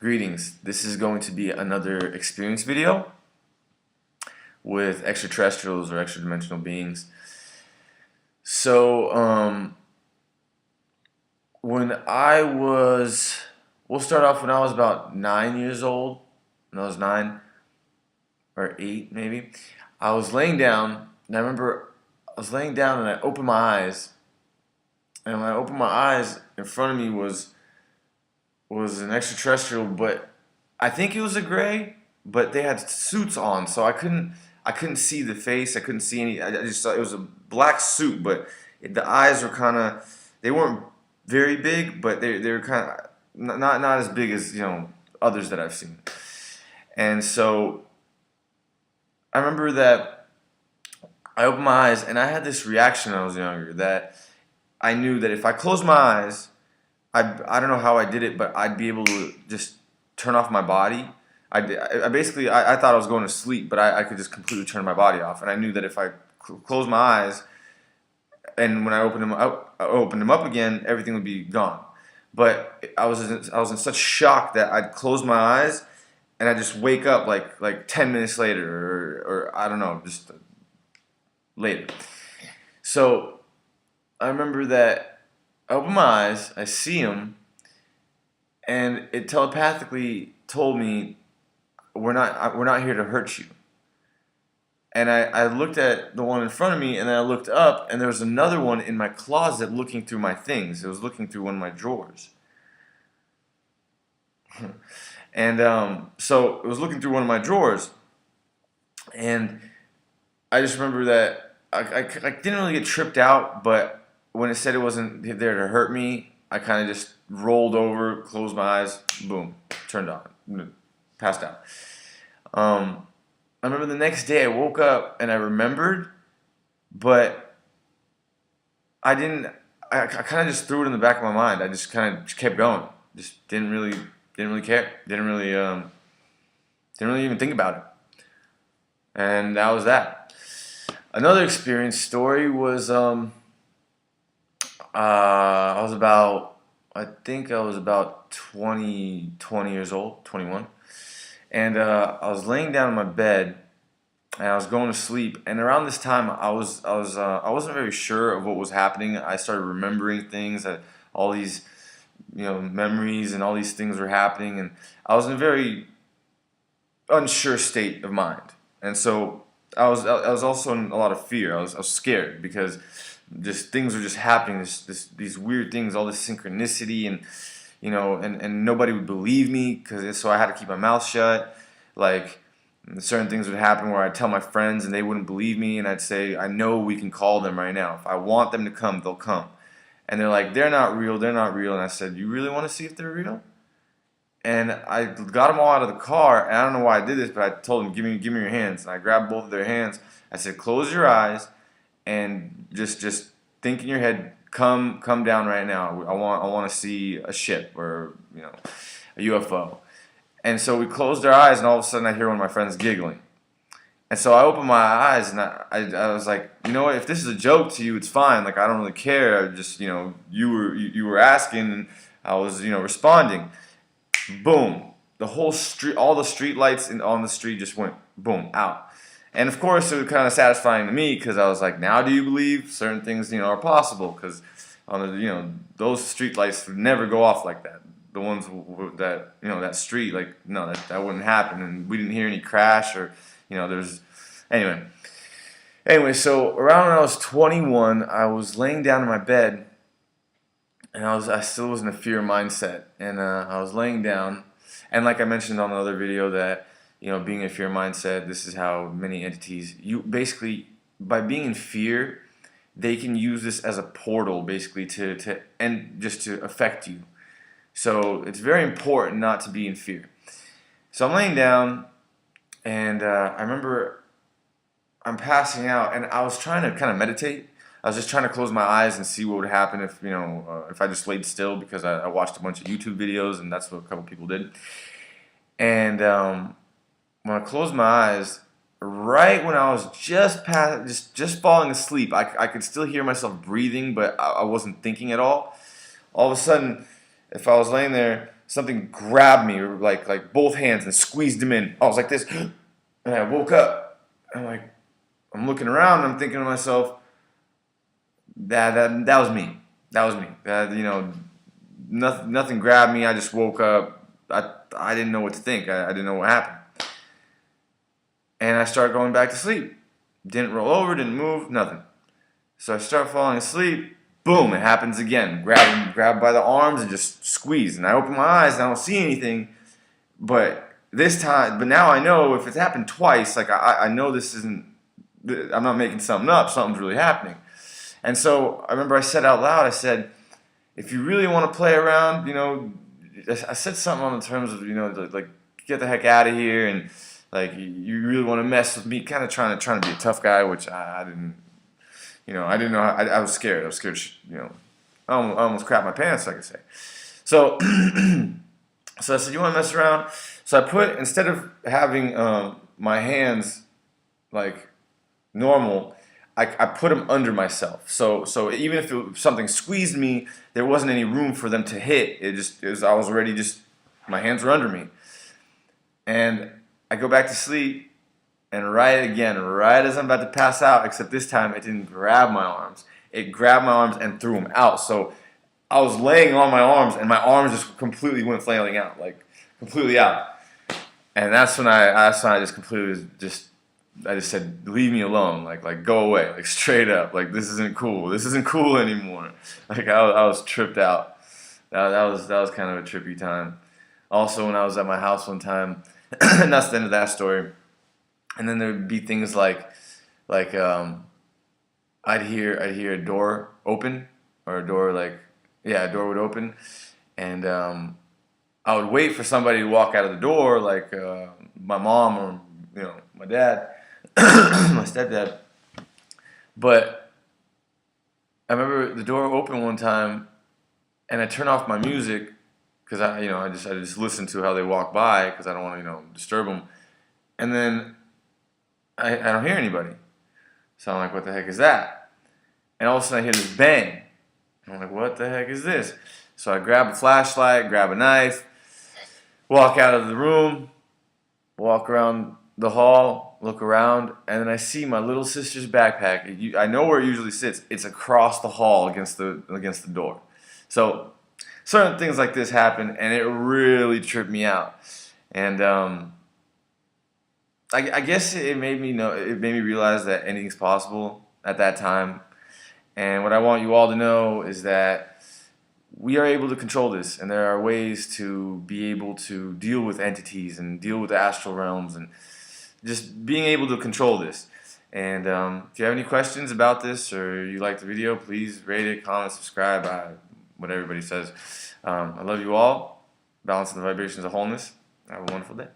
Greetings. This is going to be another experience video with extraterrestrials or extra-dimensional beings. So, we'll start off when I was about 9 years old. When I was 9 or 8 maybe, I was laying down, and I remember I was laying down and I opened my eyes, and when I opened my eyes, in front of me was an extraterrestrial, but I think it was a gray, but they had suits on, so I couldn't see the face. I couldn't see any. I just saw it was a black suit, but the eyes were they weren't very big, but they were kind of not as big as others that I've seen. And so I remember that I opened my eyes and I had this reaction when I was younger that I knew that if I closed my eyes, I don't know how I did it, but I'd be able to just turn off my body. I thought I was going to sleep, but I could just completely turn my body off. And I knew that if I closed my eyes and when I opened them up again, everything would be gone. But I was in such shock that I'd close my eyes and I'd just wake up like 10 minutes later or I don't know, just later. So I remember that I open my eyes, I see him, and it telepathically told me, we're not here to hurt you. And I looked at the one in front of me, and then I looked up, and there was another one in my closet looking through my things. It was looking through one of my drawers. And so it was looking through one of my drawers, and I just remember that I didn't really get tripped out, but when it said it wasn't there to hurt me, I kind of just rolled over, closed my eyes, boom, turned on, passed out. I remember the next day I woke up and I remembered, but I didn't. I kind of just threw it in the back of my mind. I just kind of kept going. Just didn't really care. Didn't really even think about it. And that was that. Another experience story was I think I was about 20 years old, 21, and I was laying down in my bed, and I was going to sleep. And around this time, I wasn't very sure of what was happening. I started remembering things, that all these memories and all these things were happening, and I was in a very unsure state of mind. And so I was also in a lot of fear. I was scared because just things were just happening, these weird things, all this synchronicity, and and nobody would believe me, so I had to keep my mouth shut. Like, certain things would happen where I'd tell my friends and they wouldn't believe me, and I'd say, I know we can call them right now. If I want them to come, they'll come. And they're like, they're not real, and I said, you really want to see if they're real? And I got them all out of the car, and I don't know why I did this, but I told them, give me your hands. And I grabbed both of their hands. I said, close your eyes and just think in your head, come down right now. I want to see a ship or a UFO. And so we closed our eyes, and all of a sudden I hear one of my friends giggling. And so I opened my eyes, and I was like, you know what? If this is a joke to you, it's fine. Like, I don't really care. I just you were asking, and I was responding. Boom! The whole street, all the street lights on the street just went boom out. And of course, it was kind of satisfying to me because I was like, now do you believe certain things are possible? Because on the those street lights would never go off like that. The ones that that street, like, no, that wouldn't happen. And we didn't hear any crash or there's anyway. So around when I was 21, I was laying down in my bed, and I still was in a fear mindset, and I was laying down, and like I mentioned on the other video that being in a fear mindset, this is how many entities, basically by being in fear, they can use this as a portal basically to affect you. So it's very important not to be in fear. So I'm laying down, and I remember I'm passing out, and I was trying to kind of meditate. I was just trying to close my eyes and see what would happen if I just laid still, because I watched a bunch of YouTube videos, and that's what a couple people did. And when I closed my eyes, right when I was just falling asleep, I could still hear myself breathing, but I wasn't thinking at all. All of a sudden, if I was laying there, something grabbed me, like both hands, and squeezed them in. I was like this, and I woke up. I'm looking around, and I'm thinking to myself, that was me. That was me. Nothing grabbed me. I just woke up. I didn't know what to think. I didn't know what happened. And I start going back to sleep. Didn't roll over, didn't move, nothing. So I start falling asleep. Boom, it happens again. Grab by the arms and just squeeze. And I open my eyes and I don't see anything. But now I know if it's happened twice, like I know this isn't, I'm not making something up, something's really happening. And so I remember I said out loud, I said, if you really want to play around, I said something on the terms of, like get the heck out of here, and like you really want to mess with me, kind of trying to be a tough guy, which I didn't, I didn't know. I was scared. I was scared. I almost crapped my pants, like I say. So, so I said, you want to mess around? So I instead of having my hands like normal, I put them under myself. So even if something squeezed me, there wasn't any room for them to hit. I was already my hands were under me. And I go back to sleep, and right as I'm about to pass out, except this time it didn't grab my arms. It grabbed my arms and threw them out. So I was laying on my arms, and my arms just completely went flailing out, like completely out. And that's when I just completely I just said, leave me alone, like go away, like straight up, like this isn't cool anymore. Like I was tripped out. That was kind of a trippy time. Also, when I was at my house one time, and that's the end of that story. And then there would be things like I'd hear a door open, or a door a door would open, and I would wait for somebody to walk out of the door, like my mom or my dad. My stepdad. But I remember the door opened one time, and I turned off my music because I just listen to how they walk by because I don't want to disturb them. And then I don't hear anybody, so I'm like, what the heck is that? And all of a sudden I hear this bang. I'm like, what the heck is this? So I grab a flashlight, grab a knife, walk out of the room, walk around the hall, look around, and then I see my little sister's backpack. I know where it usually sits. It's across the hall against the door. So certain things like this happen, and it really tripped me out. And I guess it made me realize that anything's possible at that time. And what I want you all to know is that we are able to control this, and there are ways to be able to deal with entities and deal with the astral realms, and just being able to control this. And if you have any questions about this, or you like the video, please rate it, comment, subscribe, what everybody says. I love you all. Balancing the vibrations of wholeness. Have a wonderful day.